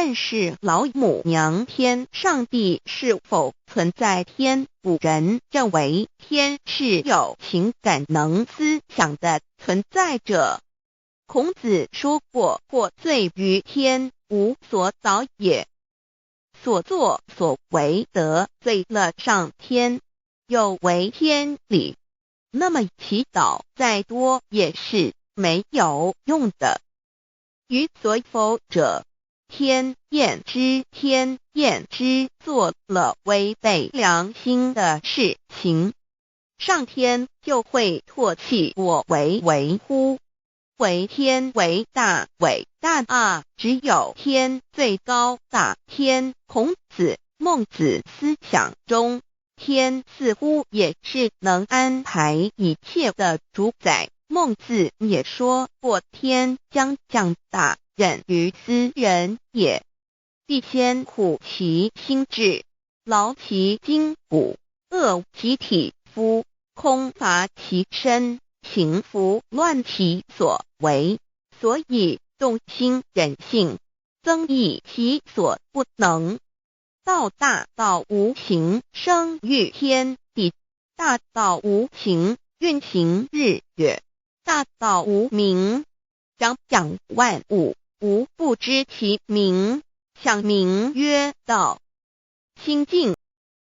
但是老母娘天上帝是否存在天？古人认为天是有情感能思想的存在者。孔子说过：或罪于天，无所导也。所作所为得罪了上天，有违天理，那么祈祷再多也是没有用的。予所否者，天厌之，做了违背良心的事情，上天就会唾弃我为乎？为天为大啊！只有天最高大天。孔子、孟子思想中，天似乎也是能安排一切的主宰。孟子也说过：天将降大任于斯人也，必先苦其心志，劳其筋骨，饿其体肤，空乏其身，情拂乱其所为，所以动心忍性，增益其所不能。道大道无形，生育天地；大道无形，运行日月；大道无名，掌万物，无不知其名，象名曰道。心静